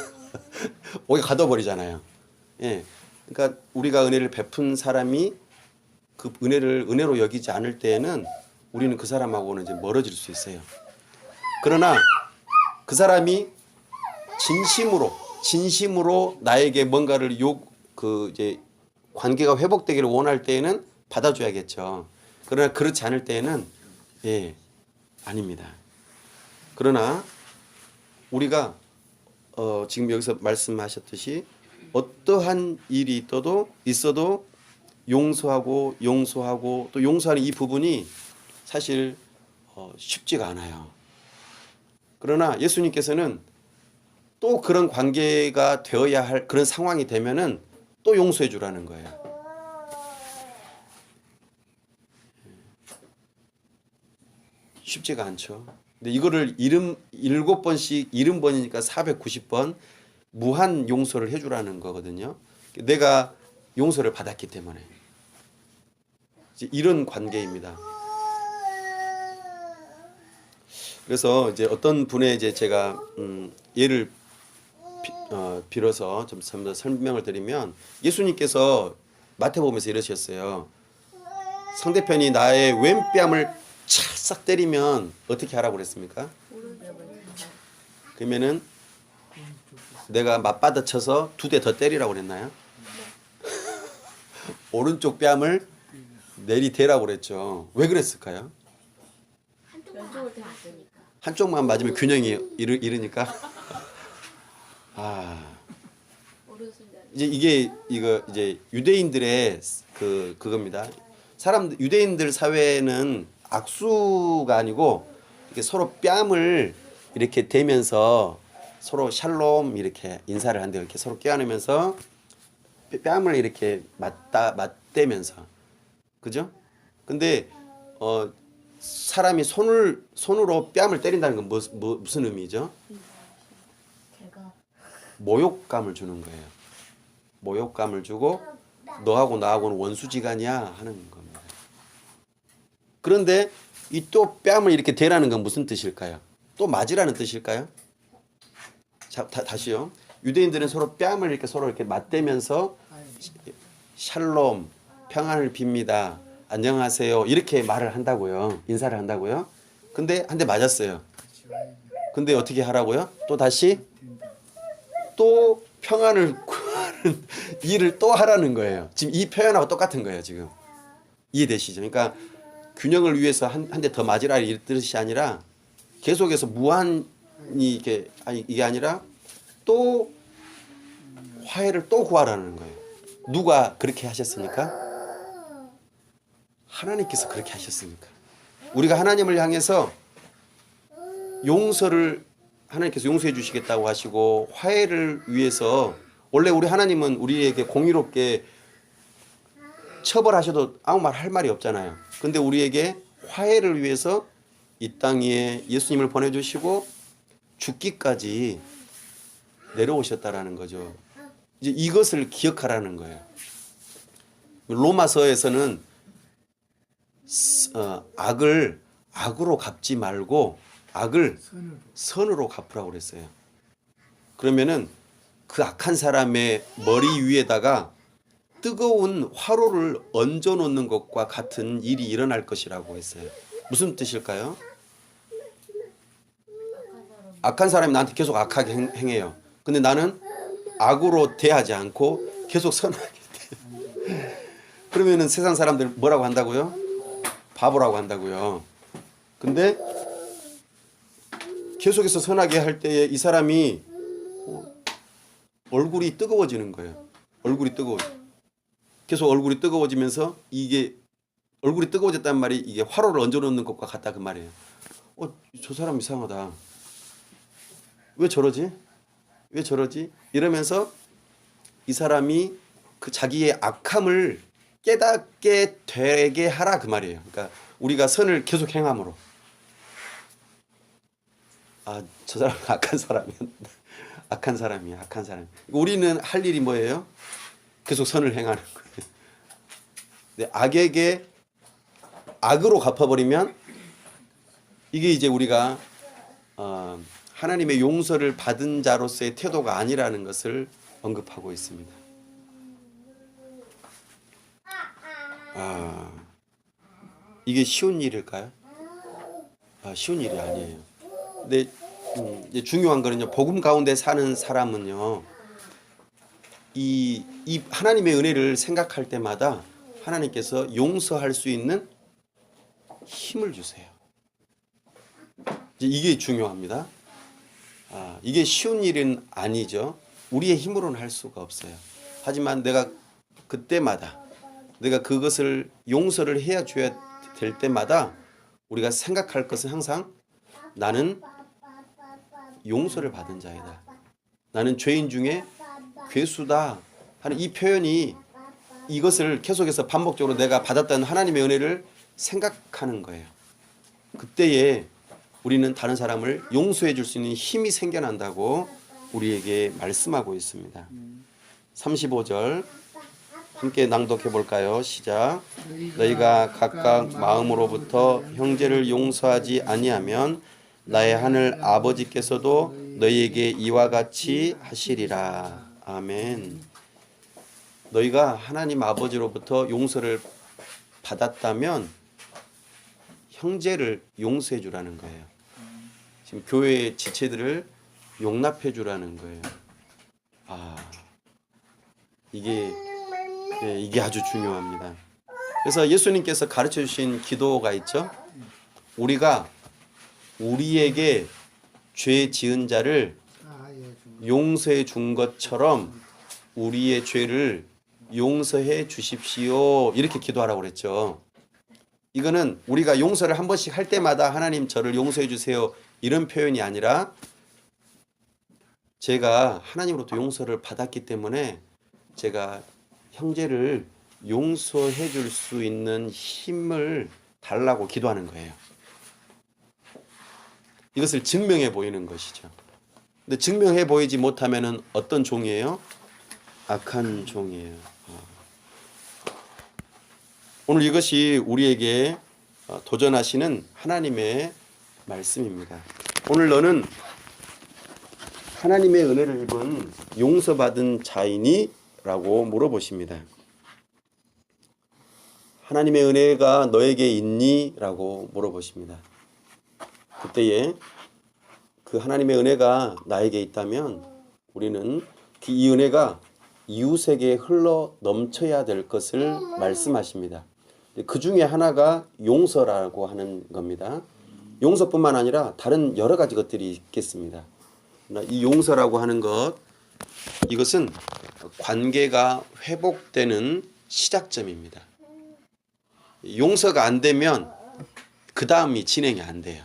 오게 가둬버리잖아요. 예. 그러니까 우리가 은혜를 베푼 사람이 그 은혜를 은혜로 여기지 않을 때에는 우리는 그 사람하고는 이제 멀어질 수 있어요. 그러나 그 사람이 진심으로 나에게 뭔가를 이제 관계가 회복되기를 원할 때에는 받아줘야겠죠. 그러나 그렇지 않을 때에는 아닙니다. 그러나 우리가 지금 여기서 말씀하셨듯이 어떠한 일이 있어도 용서하고 또 용서하는 이 부분이 사실 쉽지가 않아요. 그러나 예수님께서는 또 그런 관계가 되어야 할 그런 상황이 되면은 또 용서해 주라는 거예요. 쉽지가 않죠. 근데 이거를 7번씩 70번이니까 490번 무한 용서를 해주라는 거거든요. 내가 용서를 받았기 때문에 이제 이런 관계입니다. 그래서 이제 어떤 분의 이제 제가 예를 빌어서 좀 더 설명을 드리면 예수님께서 마태복음에서 이러셨어요. 상대편이 나의 왼뺨을 찰싹 때리면 어떻게 하라고 그랬습니까? 그러면은 내가 맞받아 쳐서 2대 더 때리라고 그랬나요? 오른쪽 뺨을 내리대라고 그랬죠. 왜 그랬을까요? 왼쪽을 더 맞으니까. 한쪽만 맞으면 균형이 이르니까. 이제 이제 유대인들의 그겁니다. 유대인들 사회는 악수가 아니고 이렇게 서로 뺨을 이렇게 대면서 서로 샬롬 이렇게 인사를 한대요. 이렇게 서로 껴안으면서 뺨을 이렇게 맞대면서, 그죠? 근데 사람이 손으로 뺨을 때린다는 건 무슨 의미죠? 모욕감을 주는 거예요. 모욕감을 주고 너하고 나하고는 원수지간이야 하는 겁니다. 그런데 이 또 뺨을 이렇게 대라는 건 무슨 뜻일까요? 또 맞으라는 뜻일까요? 자, 다시요. 유대인들은 서로 뺨을 서로 이렇게 맞대면서 샬롬, 평안을 빕니다. 안녕하세요. 이렇게 말을 한다고요. 인사를 한다고요. 근데 한 대 맞았어요. 근데 어떻게 하라고요? 또 다시 또 평안을 구하는 일을 또 하라는 거예요. 지금 이 표현하고 똑같은 거예요. 지금 이해되시죠? 그러니까 균형을 위해서 한 대 더 맞으라 이 뜻이 아니라 계속해서 무한히 이게 아니라 또 화해를 또 구하라는 거예요. 누가 그렇게 하셨습니까? 하나님께서 그렇게 하셨습니까? 우리가 하나님을 향해서 하나님께서 용서해 주시겠다고 하시고 화해를 위해서, 원래 우리 하나님은 우리에게 공의롭게 처벌하셔도 아무 말 할 말이 없잖아요. 근데 우리에게 화해를 위해서 이 땅 위에 예수님을 보내주시고 죽기까지 내려오셨다라는 거죠. 이제 이것을 기억하라는 거예요. 로마서에서는 악을 악으로 갚지 말고 악을 선으로 갚으라고 그랬어요. 그러면은 그 악한 사람의 머리 위에다가 뜨거운 화로를 얹어 놓는 것과 같은 일이 일어날 것이라고 했어요. 무슨 뜻일까요? 악한 사람이 나한테 계속 악하게 행해요. 근데 나는 악으로 대하지 않고 계속 선하게 돼. 그러면은 세상 사람들 뭐라고 한다고요? 바보라고 한다고요. 근데 계속해서 선하게 할 때에 이 사람이 얼굴이 뜨거워지는 거예요. 얼굴이 뜨거워져. 계속 얼굴이 뜨거워지면서 이게 얼굴이 뜨거워졌다는 말이 이게 화로를 얹어놓는 것과 같다 그 말이에요. 저 사람 이상하다. 왜 저러지? 왜 저러지? 이러면서 이 사람이 그 자기의 악함을 깨닫게 되게 하라 그 말이에요. 그러니까 우리가 선을 계속 행함으로. 저 사람 악한 사람이야. 악한 사람이야. 악한 사람. 우리는 할 일이 뭐예요? 계속 선을 행하는 거예요. 근데 악에게 악으로 갚아버리면 이게 이제 우리가 하나님의 용서를 받은 자로서의 태도가 아니라는 것을 언급하고 있습니다. 이게 쉬운 일일까요? 쉬운 일이 아니에요. 근데 이제 중요한 거는요. 복음 가운데 사는 사람은요. 이 하나님의 은혜를 생각할 때마다 하나님께서 용서할 수 있는 힘을 주세요. 이게 중요합니다. 이게 쉬운 일은 아니죠. 우리의 힘으로는 할 수가 없어요. 하지만 내가 그때마다 내가 그것을 용서를 해야 줘야 될 때마다 우리가 생각할 것은 항상 나는 용서를 받은 자이다. 나는 죄인 중에 괴수다 하는 이 표현이 이것을 계속해서 반복적으로 내가 받았던 하나님의 은혜를 생각하는 거예요. 그때에 우리는 다른 사람을 용서해 줄 수 있는 힘이 생겨난다고 우리에게 말씀하고 있습니다. 35절 함께 낭독해 볼까요? 시작. 너희가 각각 마음으로부터 형제를 용서하지 아니하면 나의 하늘 아버지께서도 너희에게 이와 같이 하시리라. 아멘. 너희가 하나님 아버지로부터 용서를 받았다면 형제를 용서해 주라는 거예요. 지금 교회의 지체들을 용납해 주라는 거예요. 이게 아주 중요합니다. 그래서 예수님께서 가르쳐 주신 기도가 있죠. 우리가 우리에게 죄 지은 자를 용서해 준 것처럼 우리의 죄를 용서해 주십시오. 이렇게 기도하라고 그랬죠. 이거는 우리가 용서를 한 번씩 할 때마다 하나님 저를 용서해 주세요. 이런 표현이 아니라 제가 하나님으로부터 용서를 받았기 때문에 제가 형제를 용서해 줄 수 있는 힘을 달라고 기도하는 거예요. 이것을 증명해 보이는 것이죠. 근데 증명해 보이지 못하면은 어떤 종이에요? 악한 종이에요. 오늘 이것이 우리에게 도전하시는 하나님의 말씀입니다. 오늘 너는 하나님의 은혜를 입은 용서받은 자이니? 라고 물어보십니다. 하나님의 은혜가 너에게 있니? 라고 물어보십니다. 그때에 그 하나님의 은혜가 나에게 있다면 우리는 이 은혜가 이웃에게 흘러 넘쳐야 될 것을 말씀하십니다. 그 중에 하나가 용서라고 하는 겁니다. 용서뿐만 아니라 다른 여러 가지 것들이 있겠습니다. 이 용서라고 하는 것, 이것은 관계가 회복되는 시작점입니다. 용서가 안 되면 그 다음이 진행이 안 돼요.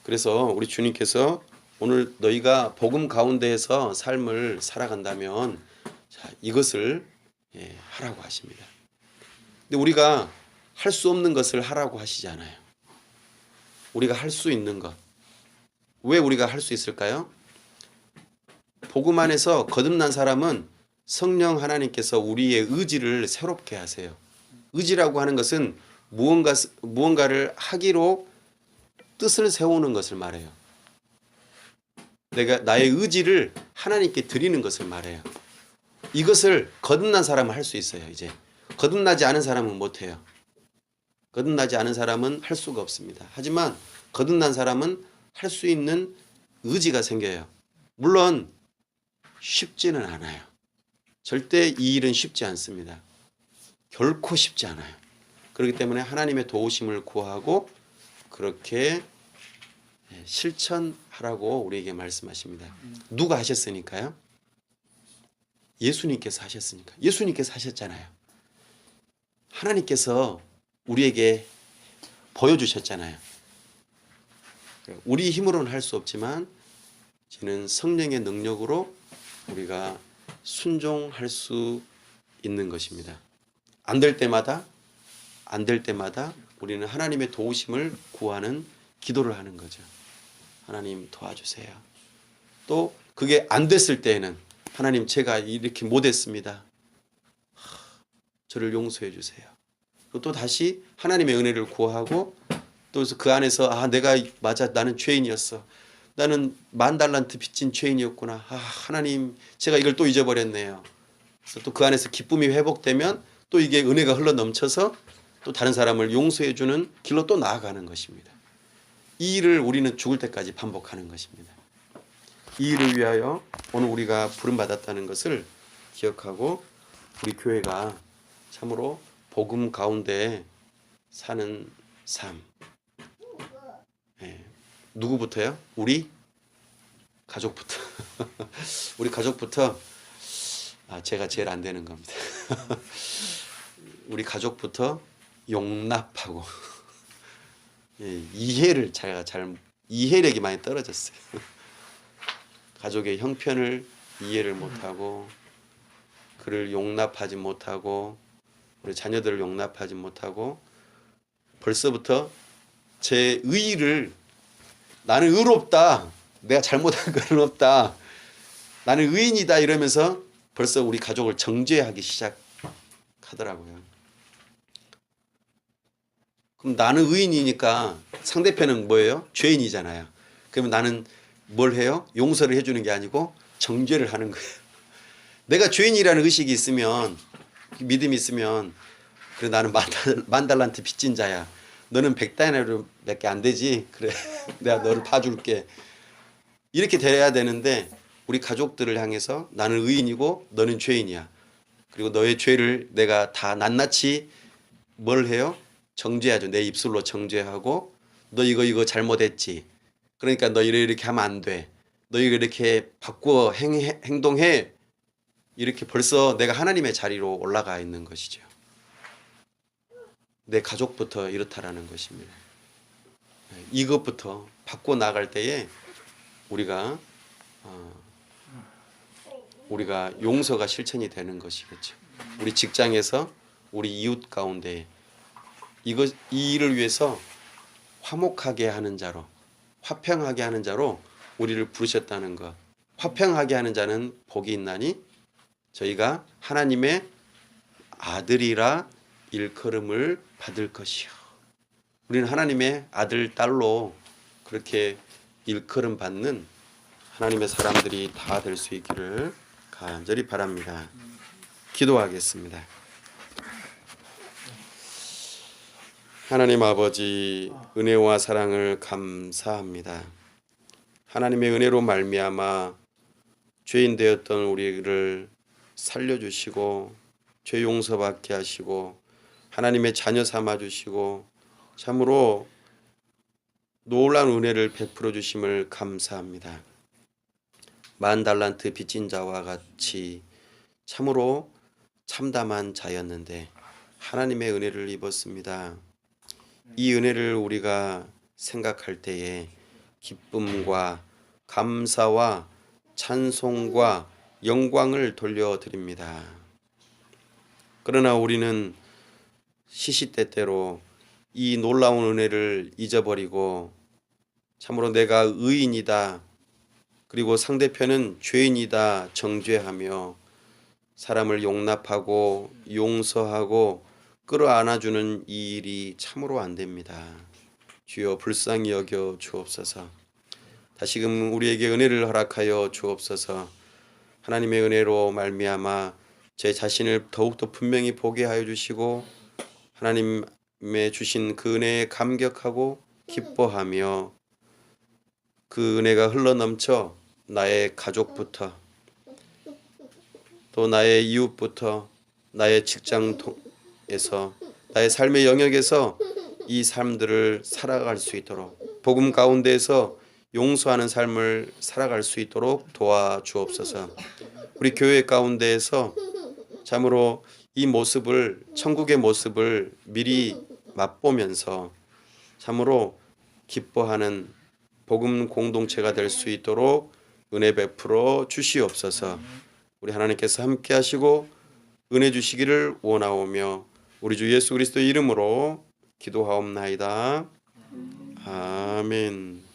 그래서 우리 주님께서 오늘 너희가 복음 가운데에서 삶을 살아간다면 이것을 하라고 하십니다. 근데 우리가 할 수 없는 것을 하라고 하시지 않아요. 우리가 할 수 있는 것. 왜 우리가 할 수 있을까요? 복음 안에서 거듭난 사람은 성령 하나님께서 우리의 의지를 새롭게 하세요. 의지라고 하는 것은 무언가를 하기로 뜻을 세우는 것을 말해요. 내가 나의 의지를 하나님께 드리는 것을 말해요. 이것을 거듭난 사람은 할 수 있어요. 이제 거듭나지 않은 사람은 못해요. 거듭나지 않은 사람은 할 수가 없습니다. 하지만 거듭난 사람은 할 수 있는 의지가 생겨요. 물론 쉽지는 않아요. 절대 이 일은 쉽지 않습니다. 결코 쉽지 않아요. 그렇기 때문에 하나님의 도우심을 구하고 그렇게 실천하라고 우리에게 말씀하십니다. 누가 하셨으니까요? 예수님께서 하셨으니까. 예수님께서 하셨잖아요. 하나님께서 우리에게 보여주셨잖아요. 우리 힘으로는 할 수 없지만 저는 성령의 능력으로 우리가 순종할 수 있는 것입니다. 안 될 때마다 우리는 하나님의 도우심을 구하는 기도를 하는 거죠. 하나님 도와주세요. 또 그게 안 됐을 때에는 하나님 제가 이렇게 못했습니다. 저를 용서해 주세요. 또 다시 하나님의 은혜를 구하고 또 그 안에서 내가 맞아 나는 죄인이었어. 나는 10,000달란트 빚진 죄인이었구나. 하나님 제가 이걸 또 잊어버렸네요. 그래서 또 그 안에서 기쁨이 회복되면 또 이게 은혜가 흘러 넘쳐서 또 다른 사람을 용서해 주는 길로 또 나아가는 것입니다. 이 일을 우리는 죽을 때까지 반복하는 것입니다. 이 일을 위하여 오늘 우리가 부름받았다는 것을 기억하고 우리 교회가 참으로 복음 가운데 사는 삶. 누구부터요? 우리 가족부터. 우리 가족부터 제가 제일 안 되는 겁니다. 우리 가족부터 용납하고 이해를 제가 잘 이해력이 많이 떨어졌어요. 가족의 형편을 이해를 못하고 그를 용납하지 못하고 우리 자녀들을 용납하지 못하고 벌써부터 제 의의를 나는 의롭다. 내가 잘못한 건 없다. 나는 의인이다 이러면서 벌써 우리 가족을 정죄하기 시작하더라고요. 그럼 나는 의인이니까 상대편은 뭐예요? 죄인이잖아요. 그러면 나는 뭘 해요? 용서를 해주는 게 아니고 정죄를 하는 거예요. 내가 죄인이라는 의식이 있으면 믿음이 있으면 그래 나는 10,000달란트 빚진 자야. 너는 100달러밖에 안 되지. 그래 내가 너를 봐줄게. 이렇게 돼야 되는데 우리 가족들을 향해서 나는 의인이고 너는 죄인이야. 그리고 너의 죄를 내가 다 낱낱이 뭘 해요? 정죄하죠. 내 입술로 정죄하고 너 이거 잘못했지. 그러니까 너 이렇게 하면 안 돼. 너 이렇게 바꾸어 행동해. 이렇게 벌써 내가 하나님의 자리로 올라가 있는 것이죠. 내 가족부터 이렇다라는 것입니다. 이것부터 바꿔 나갈 때에 우리가 용서가 실천이 되는 것이겠죠. 우리 직장에서 우리 이웃 가운데 이 일을 위해서 화목하게 하는 자로 화평하게 하는 자로 우리를 부르셨다는 것. 화평하게 하는 자는 복이 있나니 저희가 하나님의 아들이라 일컬음을 받을 것이요. 우리는 하나님의 아들, 딸로 그렇게 일컬음 받는 하나님의 사람들이 다 될 수 있기를 간절히 바랍니다. 기도하겠습니다. 하나님 아버지 은혜와 사랑을 감사합니다. 하나님의 은혜로 말미암아 죄인 되었던 우리를 살려주시고 죄 용서받게 하시고 하나님의 자녀 삼아주시고 참으로 놀라운 은혜를 베풀어 주심을 감사합니다. 10,000달란트 빚진 자와 같이 참으로 참담한 자였는데 하나님의 은혜를 입었습니다. 이 은혜를 우리가 생각할 때에 기쁨과 감사와 찬송과 영광을 돌려드립니다. 그러나 우리는 시시때때로 이 놀라운 은혜를 잊어버리고 참으로 내가 의인이다. 그리고 상대편은 죄인이다 정죄하며 사람을 용납하고 용서하고 끌어안아주는 이 일이 참으로 안 됩니다. 주여 불쌍히 여겨 주옵소서. 다시금 우리에게 은혜를 허락하여 주옵소서. 하나님의 은혜로 말미암아 제 자신을 더욱더 분명히 보게 하여 주시고 하나님의 주신 그 은혜에 감격하고 기뻐하며 그 은혜가 흘러넘쳐 나의 가족부터 또 나의 이웃부터 나의 직장에서 나의 삶의 영역에서 이 삶들을 살아갈 수 있도록 복음 가운데에서 용서하는 삶을 살아갈 수 있도록 도와주옵소서. 우리 교회 가운데에서 참으로 이 모습을, 천국의 모습을 미리 맛보면서 참으로 기뻐하는 복음 공동체가 될 수 있도록 은혜 베풀어 주시옵소서. 우리 하나님께서 함께 하시고 은혜 주시기를 원하오며 우리 주 예수 그리스도의 이름으로 기도하옵나이다. 아멘.